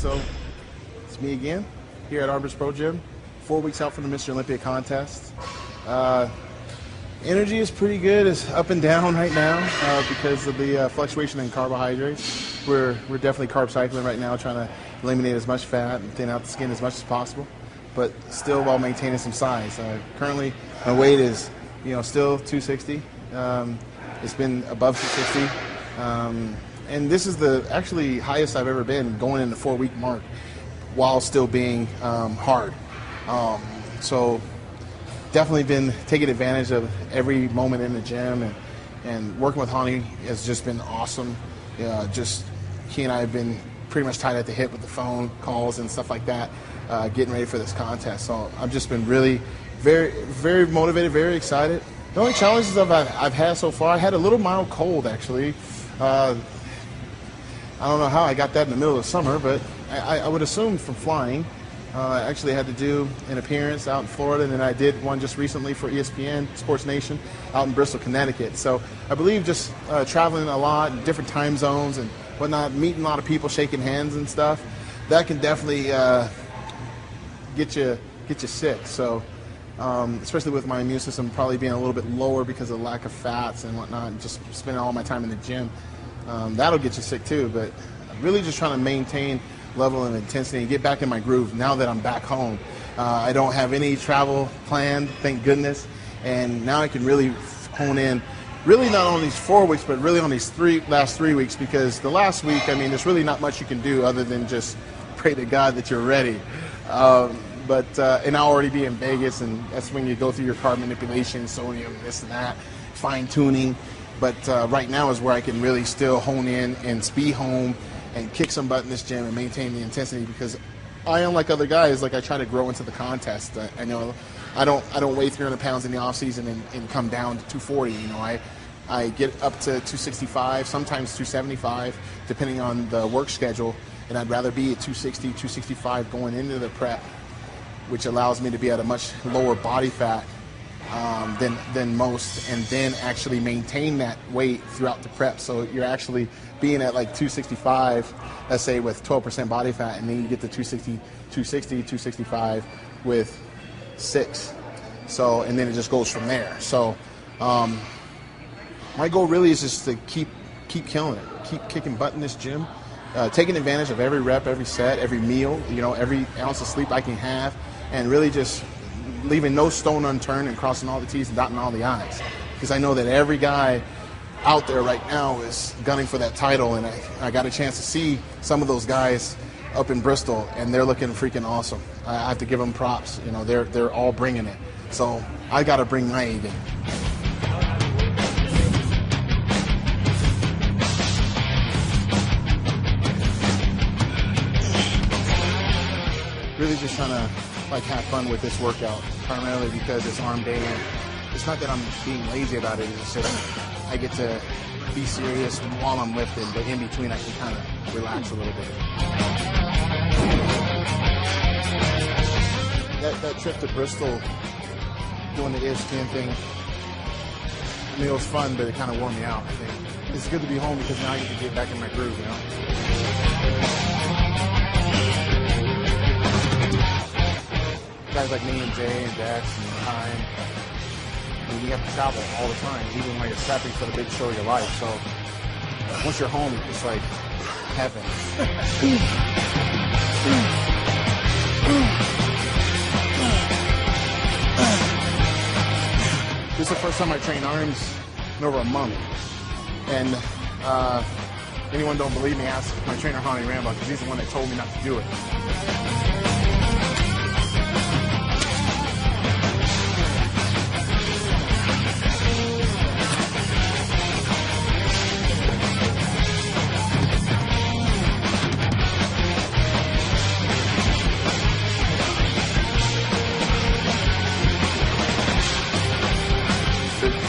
so it's me again here at Arbors Pro Gym, 4 weeks out from the Mr. Olympia contest. Energy is pretty good. It's up and down right now because of the fluctuation in carbohydrates. We're definitely carb cycling right now, trying to eliminate as much fat and thin out the skin as much as possible, but still while maintaining some size. Currently, my weight is, still 260. It's been above 260, and this is the actually highest I've ever been going in the 4-week mark, while still being hard. So definitely been taking advantage of every moment in the gym, and working with Hani has just been awesome. He and I have been pretty much tied at the hip with the phone calls and stuff like that, getting ready for this contest. So I've just been really very, very motivated, very excited. The only challenges I've had so far, I had a little mild cold actually. I don't know how I got that in the middle of summer, but I would assume from flying. I actually had to do an appearance out in Florida, and then I did one just recently for ESPN, Sports Nation, out in Bristol, Connecticut. So I believe just traveling a lot, different time zones and whatnot, meeting a lot of people, shaking hands and stuff, that can definitely get you sick. So especially with my immune system probably being a little bit lower because of lack of fats and whatnot, and just spending all my time in the gym, that'll get you sick too. But I'm really just trying to maintain level of intensity and get back in my groove now that I'm back home. I don't have any travel planned, thank goodness, and now I can really hone in, really not on these 4 weeks, but really on these last 3 weeks, because the last week, there's really not much you can do other than just pray to God that you're ready. And I'll already be in Vegas, and that's when you go through your carb manipulation, sodium, this and that, fine tuning. But right now is where I can really still hone in and be home and kick some butt in this gym and maintain the intensity, because I, unlike other guys, I try to grow into the contest. I know I don't weigh 300 pounds in the off season and come down to 240. I get up to 265, sometimes 275, depending on the work schedule, and I'd rather be at 260, 265 going into the prep, which allows me to be at a much lower body fat than most, and then actually maintain that weight throughout the prep. So you're actually being at 265, let's say, with 12% body fat, and then you get to 260, 265 with 6. So, and then it just goes from there. So my goal really is just to keep killing it, keep kicking butt in this gym, taking advantage of every rep, every set, every meal, every ounce of sleep I can have, and really just leaving no stone unturned and crossing all the T's and dotting all the I's. Because I know that every guy out there right now is gunning for that title, and I got a chance to see some of those guys up in Bristol, and they're looking freaking awesome. I have to give them props. They're all bringing it. So I got to bring my A game. Really just trying to have fun with this workout, primarily because it's arm day, and it's not that I'm being lazy about it. It's just I get to be serious while I'm lifting, but in between I can kind of relax a little bit. That trip to Bristol, doing the ESPN thing, it was fun, but it kind of wore me out. I think it's good to be home because now I get to get back in my groove, Guys like me and Jay and Dex and Time, you have to travel all the time, even when you're prepping for the big show of your life. So once you're home, it's like heaven. This is the first time I trained arms in over a month. And anyone don't believe me, ask my trainer Hani Rambo, because he's the one that told me not to do it.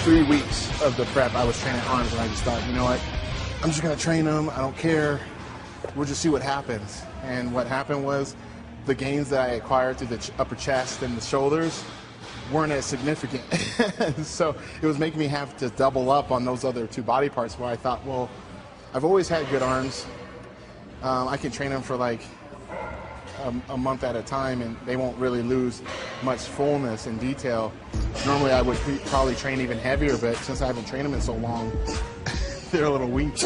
3 weeks of the prep, I was training arms, and I just thought, you know what, I'm just going to train them. I don't care. We'll just see what happens. And what happened was the gains that I acquired through the upper chest and the shoulders weren't as significant. So it was making me have to double up on those other two body parts, where I thought, well, I've always had good arms. I can train them for like a month at a time, and they won't really lose much fullness and detail. Normally I would probably train even heavier, but since I haven't trained them in so long, they're a little weak.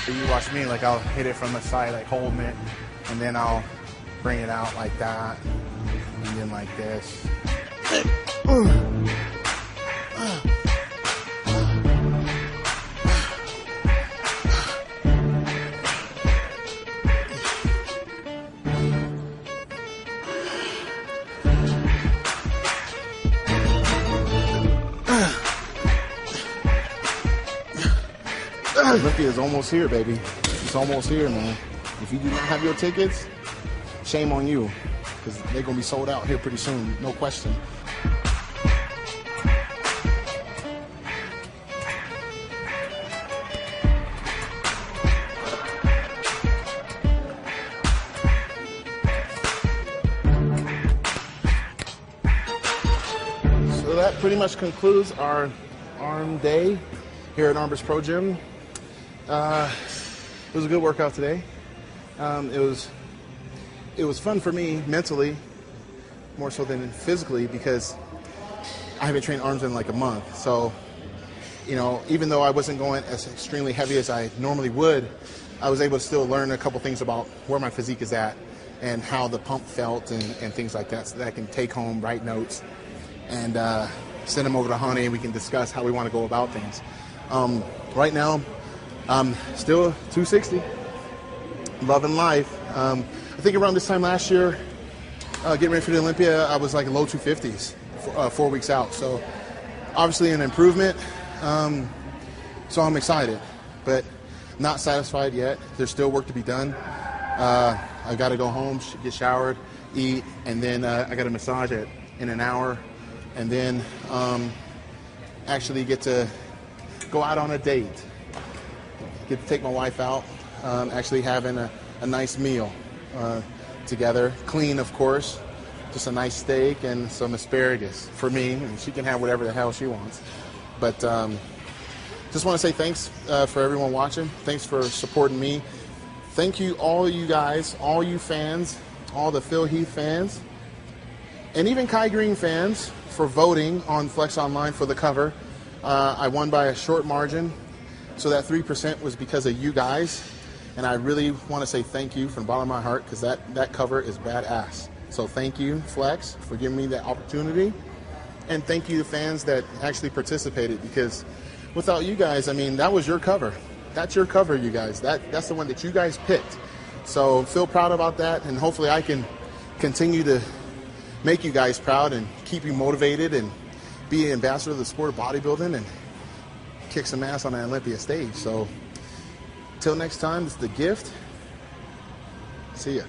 You watch me, like I'll hit it from the side, like holding it, and then I'll bring it out like that, and then like this. Olympia is almost here, baby. It's almost here, man. If you do not have your tickets, shame on you, because they're going to be sold out here pretty soon, no question. So that pretty much concludes our arm day here at Armbrust Pro Gym. It was a good workout today. It was fun for me mentally, more so than physically, because I haven't trained arms in like a month. So, you know, even though I wasn't going as extremely heavy as I normally would, I was able to still learn a couple things about where my physique is at and how the pump felt and things like that, so that I can take home, write notes, and send them over to Honey, and we can discuss how we want to go about things. Right now, I'm still 260, loving life. I think around this time last year, getting ready for the Olympia, I was like low 250s, 4 weeks out. So obviously an improvement. So I'm excited, but not satisfied yet. There's still work to be done. I got to go home, get showered, eat, and then I got a massage in an hour, and then actually get to go out on a date. Get to take my wife out, actually having a nice meal together. Clean, of course. Just a nice steak and some asparagus for me, and she can have whatever the hell she wants. But just want to say thanks for everyone watching. Thanks for supporting me. Thank you, all you guys, all you fans, all the Phil Heath fans, and even Kai Green fans for voting on Flex Online for the cover. I won by a short margin. So that 3% was because of you guys, and I really want to say thank you from the bottom of my heart, because that cover is badass. So thank you, Flex, for giving me that opportunity, and thank you to fans that actually participated, because without you guys, I mean, that was your cover. That's your cover, you guys. That's the one that you guys picked. So feel proud about that, and hopefully I can continue to make you guys proud and keep you motivated and be an ambassador of the sport of bodybuilding and kick some ass on an Olympia stage. So till next time, it's The Gift. See ya.